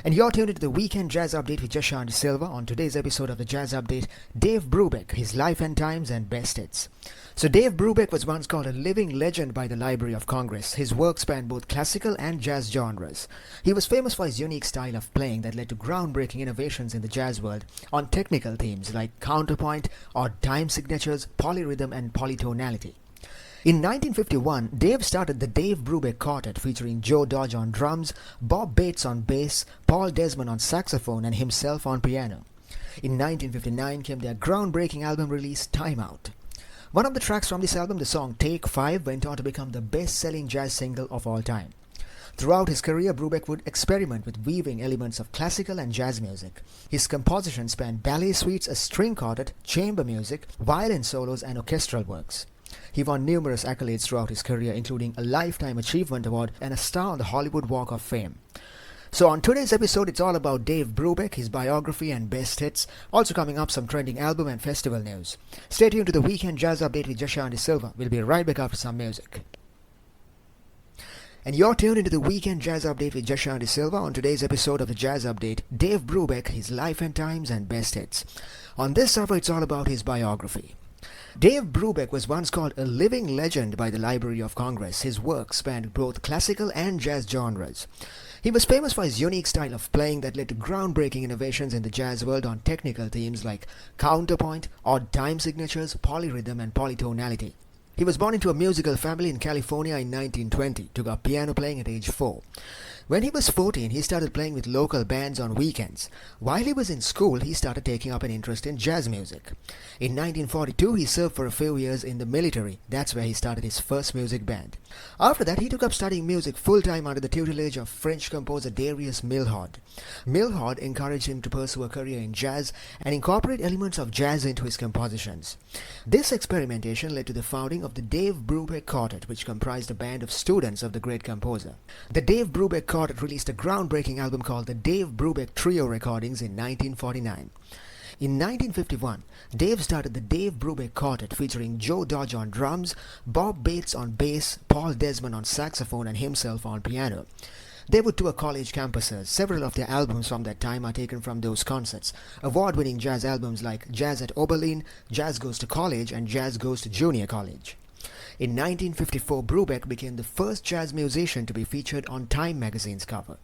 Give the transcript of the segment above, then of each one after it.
And you're tuned into the Weekend Jazz Update with Jashanti Silva. On today's episode of the Jazz Update, Dave Brubek, his life and times and best hits. So Dave Brubek was once called a living legend by the Library of Congress. His work spanned both classical and jazz genres. He was famous for his unique style of playing that led to groundbreaking innovations in the jazz world on technical themes like counterpoint, odd time signatures, polyrhythm and polytonality. In 1951, Dave started the Dave Brubek Quartet featuring Joe Dodge on drums, Bob Bates on bass, Paul Desmond on saxophone and himself on piano. In 1959 came their groundbreaking album release Time Out. One of the tracks from this album, the song Take 5, went on to become the best-selling jazz single of all time. Throughout his career, Brubeck would experiment with weaving elements of classical and jazz music. His compositions spanned ballet suites, a string quartet, chamber music, violin solos and orchestral works. He won numerous accolades throughout his career, including a Lifetime Achievement Award and a star on the Hollywood Walk of Fame. So on today's episode, it's all about Dave Brubek, his biography and best hits. Also coming up, some trending album and festival news. Stay tuned to the Weekend Jazz Update with Jashanti Silva. We'll be right back after some music. And you're tuned into the Weekend Jazz Update with Jashanti Silva. On today's episode of the Jazz Update, Dave Brubek, his life and times and best hits. On this hour, it's all about his biography. Dave Brubek was once called a living legend by the Library of Congress. His work spanned both classical and jazz genres. He was famous for his unique style of playing that led to groundbreaking innovations in the jazz world on technical themes like counterpoint, odd time signatures, polyrhythm and polytonality. He was born into a musical family in California in 1920, took up piano playing at age 4. When he was 14, he started playing with local bands on weekends. While he was in school, he started taking up an interest in jazz music. In 1942, he served for a few years in the military. That's where he started his first music band. After that, he took up studying music full-time under the tutelage of French composer Darius Milhaud. Milhaud encouraged him to pursue a career in jazz and incorporate elements of jazz into his compositions. This experimentation led to the founding of the Dave Brubek Quartet, which comprised a band of students of the great composer. The Dave Brubek Quartet released a groundbreaking album called the Dave Brubek Trio Recordings in 1949. In 1951, Dave started the Dave Brubek Quartet featuring Joe Dodge on drums, Bob Bates on bass, Paul Desmond on saxophone and himself on piano. They would tour college campuses. Several of their albums from that time are taken from those concerts. Award-winning jazz albums like Jazz at Oberlin, Jazz Goes to College and Jazz Goes to Junior College. In 1954, Brubeck became the first jazz musician to be featured on Time magazine's cover.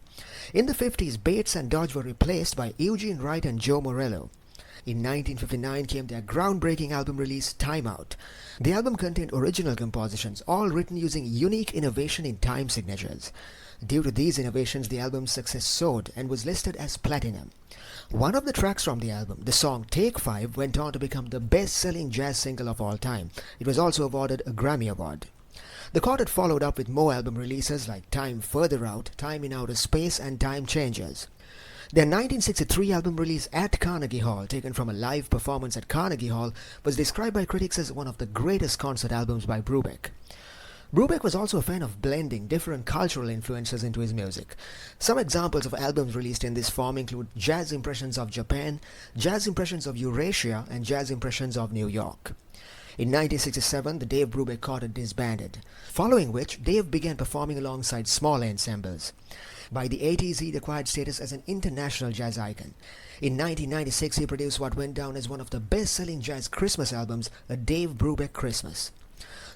In the 50s, Bates and Dodge were replaced by Eugene Wright and Joe Morello. In 1959 came their groundbreaking album release, Time Out. The album contained original compositions, all written using unique innovation in time signatures. Due to these innovations, the album's success soared and was listed as platinum. One of the tracks from the album, the song Take 5, went on to become the best-selling jazz single of all time. It was also awarded a Grammy Award. The quartet followed up with more album releases like Time Further Out, Time in Outer Space and Time Changers. Their 1963 album release at Carnegie Hall, taken from a live performance at Carnegie Hall, was described by critics as one of the greatest concert albums by Brubeck. Brubeck was also a fan of blending different cultural influences into his music. Some examples of albums released in this form include Jazz Impressions of Japan, Jazz Impressions of Eurasia, and Jazz Impressions of New York. In 1967, the Dave Brubek Quartet disbanded, following which Dave began performing alongside small ensembles. By the 80s, he acquired status as an international jazz icon. In 1996, he produced what went down as one of the best-selling jazz Christmas albums, A Dave Brubek Christmas.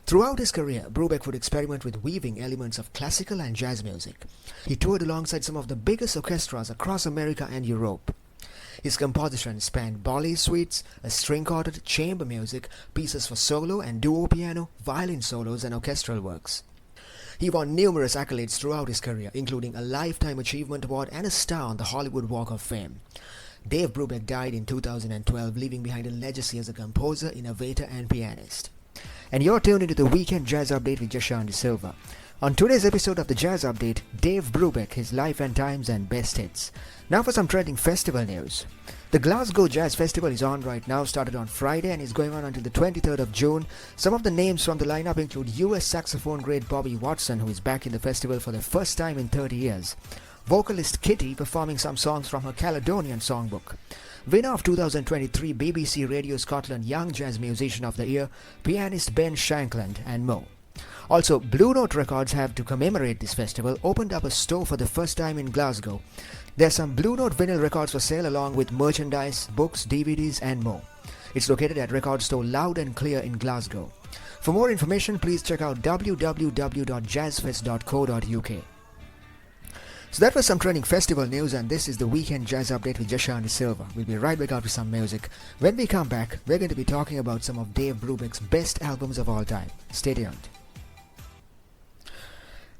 Throughout his career, Brubeck would experiment with weaving elements of classical and jazz music. He toured alongside some of the biggest orchestras across America and Europe. His compositions spanned ballet suites, a string quartet, chamber music, pieces for solo and duo piano, violin solos and orchestral works. He won numerous accolades throughout his career, including a Lifetime Achievement Award and a star on the Hollywood Walk of Fame. Dave Brubek died in 2012, leaving behind a legacy as a composer, innovator and pianist. And you're tuned into the Weekend Jazz Update with Jashanti Silva. On today's episode of the Jazz Update, Dave Brubek, his life and times and best hits. Now for some trending festival news. The Glasgow Jazz Festival is on right now, started on Friday and is going on until the 23rd of June. Some of the names from the lineup include US saxophone great Bobby Watson, who is back in the festival for the first time in 30 years. Vocalist Kitty performing some songs from her Caledonian songbook. Winner of 2023 BBC Radio Scotland Young Jazz Musician of the Year, pianist Ben Shankland, and more. Also, Blue Note Records have, to commemorate this festival, opened up a store for the first time in Glasgow. There's some Blue Note vinyl records for sale along with merchandise, books, DVDs and more. It's located at record store Loud and Clear in Glasgow. For more information, please check out www.jazzfest.co.uk. So that was some trending festival news, and this is the Weekend Jazz Update with Jashan De Silva. We'll be right back after some music. When we come back, we're going to be talking about some of Dave Brubek's best albums of all time. Stay tuned.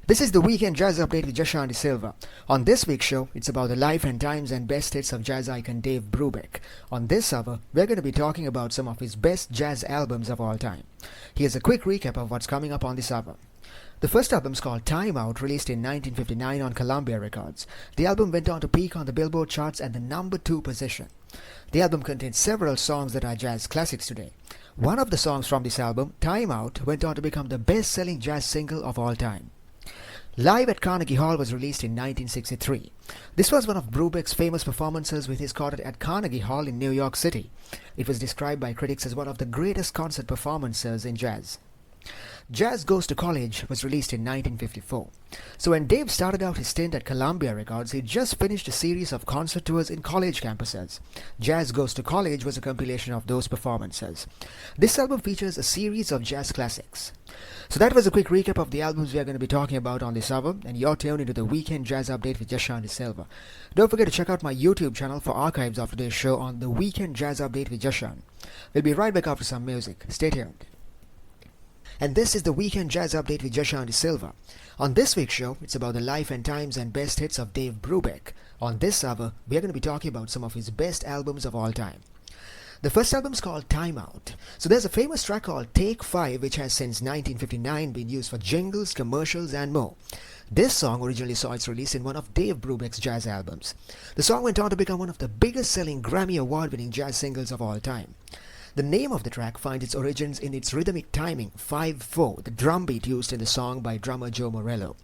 This is the Weekend Jazz Update with Jashan De Silva. On this week's show, it's about the life and times and best hits of jazz icon Dave Brubek. On this hour, we're going to be talking about some of his best jazz albums of all time. Here's a quick recap of what's coming up on this hour. The first album is called Time Out, released in 1959 on Columbia Records. The album went on to peak on the Billboard charts at the number 2 position. The album contains several songs that are jazz classics today. One of the songs from this album, Time Out, went on to become the best-selling jazz single of all time. Live at Carnegie Hall was released in 1963. This was one of Brubeck's famous performances with his quartet at Carnegie Hall in New York City. It was described by critics as one of the greatest concert performances in jazz. Jazz Goes to College was released in 1954. So when Dave started out his stint at Columbia Records, he just finished a series of concert tours in college campuses. Jazz Goes to College was a compilation of those performances. This album features a series of jazz classics. So that was a quick recap of the albums we are going to be talking about on this hour, and you're tuned into the Weekend Jazz Update with Jashan De Silva. Don't forget to check out my YouTube channel for archives of today's show on the Weekend Jazz Update with Jashan. We'll be right back after some music. Stay tuned. And this is the Weekend Jazz Update with Jashan De Silva. On this week's show, it's about the life and times and best hits of Dave Brubek. On this hour, we are going to be talking about some of his best albums of all time. The first album is called Time Out. So there's a famous track called Take 5, which has since 1959 been used for jingles, commercials and more. This song originally saw its release in one of Dave Brubek's jazz albums. The song went on to become one of the biggest selling Grammy Award-winning jazz singles of all time. The name of the track finds its origins in its rhythmic timing, 5/4, the drum beat used in the song by drummer Joe Morello.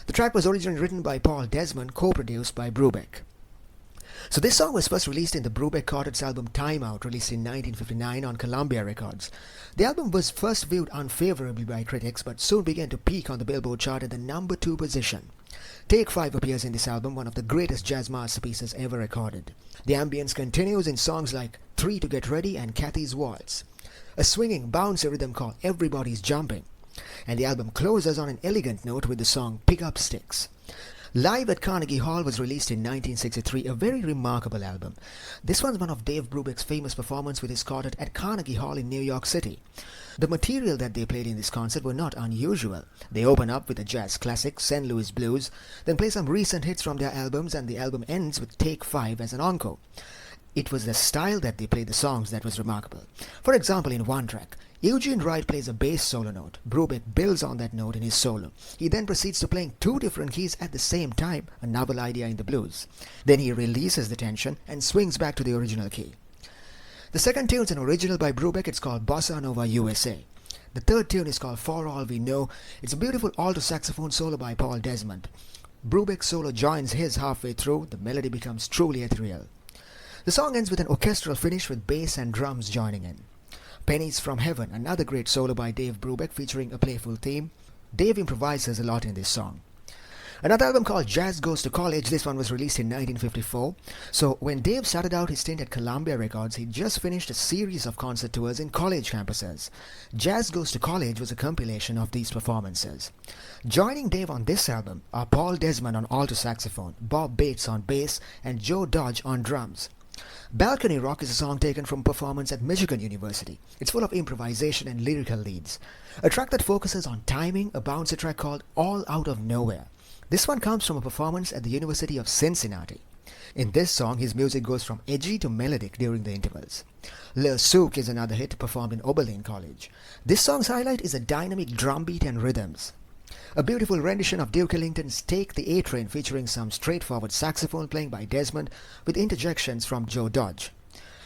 The track was originally written by Paul Desmond, co-produced by Brubeck. So this song was first released in the Brubeck Quartet's album Time Out, released in 1959 on Columbia Records. The album was first viewed unfavorably by critics, but soon began to peak on the Billboard chart at the number 2 position. Take 5 appears in this album, one of the greatest jazz masterpieces ever recorded. The ambience continues in songs like 3 to Get Ready and Kathy's Waltz, a swinging, bouncy rhythm called Everybody's Jumping, and the album closes on an elegant note with the song Pick Up Sticks. Live at Carnegie Hall was released in 1963, a very remarkable album. This was one of Dave Brubek's famous performances with his quartet at Carnegie Hall in New York City. The material that they played in this concert were not unusual. They open up with a jazz classic, St. Louis Blues, then play some recent hits from their albums, and the album ends with Take 5 as an encore. It was the style that they played the songs that was remarkable. For example, in one track, Eugene Wright plays a bass solo note. Brubeck builds on that note in his solo. He then proceeds to playing 2 different keys at the same time, a novel idea in the blues. Then he releases the tension and swings back to the original key. The second tune is an original by Brubeck. It's called Bossa Nova USA. The third tune is called For All We Know. It's a beautiful alto saxophone solo by Paul Desmond. Brubeck's solo joins his halfway through. The melody becomes truly ethereal. The song ends with an orchestral finish with bass and drums joining in. Pennies from Heaven, another great solo by Dave Brubek featuring a playful theme. Dave improvises a lot in this song. Another album called Jazz Goes to College, this one was released in 1954. So when Dave started out his stint at Columbia Records, he just finished a series of concert tours in college campuses. Jazz Goes to College was a compilation of these performances. Joining Dave on this album are Paul Desmond on alto saxophone, Bob Bates on bass, and Joe Dodge on drums. Balcony Rock is a song taken from a performance at Michigan University. It's full of improvisation and lyrical leads. A track that focuses on timing, a bouncy track called All Out of Nowhere. This one comes from a performance at the University of Cincinnati. In this song, his music goes from edgy to melodic during the intervals. Le Souk is another hit performed in Oberlin College. This song's highlight is a dynamic drum beat and rhythms. A beautiful rendition of Duke Ellington's Take the A-Train featuring some straightforward saxophone playing by Desmond with interjections from Joe Dodge.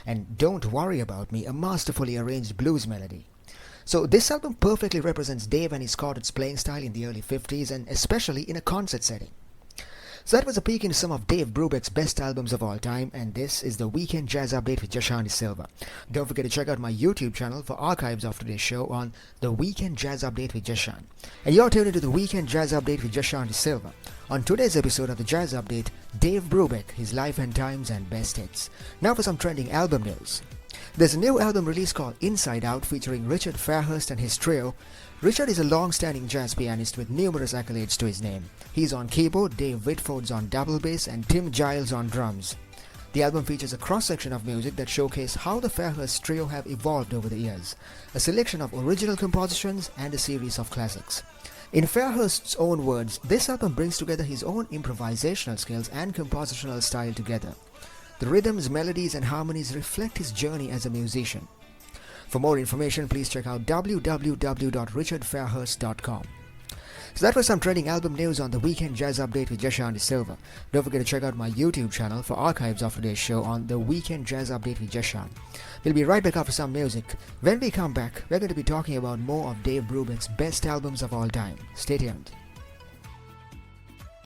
And Don't Worry About Me, a masterfully arranged blues melody. So this album perfectly represents Dave and his quartet's playing style in the early 50s and especially in a concert setting. So that was a peek into some of Dave Brubek's best albums of all time, and this is the Weekend Jazz Update with Jashan De Silva. Don't forget to check out my YouTube channel for archives of today's show on the Weekend Jazz Update with Jashan. And you're tuned into the Weekend Jazz Update with Jashan De Silva. On today's episode of the Jazz Update, Dave Brubek, his life and times and best hits. Now for some trending album news. There's a new album release called Inside Out featuring Richard Fairhurst and his trio. Richard is a long-standing jazz pianist with numerous accolades to his name. He's on keyboard, Dave Whitford's on double bass, and Tim Giles on drums. The album features a cross-section of music that showcase how the Fairhurst trio have evolved over the years, a selection of original compositions and a series of classics. In Fairhurst's own words, this album brings together his own improvisational skills and compositional style together. The rhythms, melodies, and harmonies reflect his journey as a musician. For more information, please check out www.richardfairhurst.com. So that was some trending album news on the Weekend Jazz Update with Jashan De Silva. Don't forget to check out my YouTube channel for archives of today's show on the Weekend Jazz Update with Jashan. We'll be right back after some music. When we come back, we're going to be talking about more of Dave Brubek's best albums of all time. Stay tuned.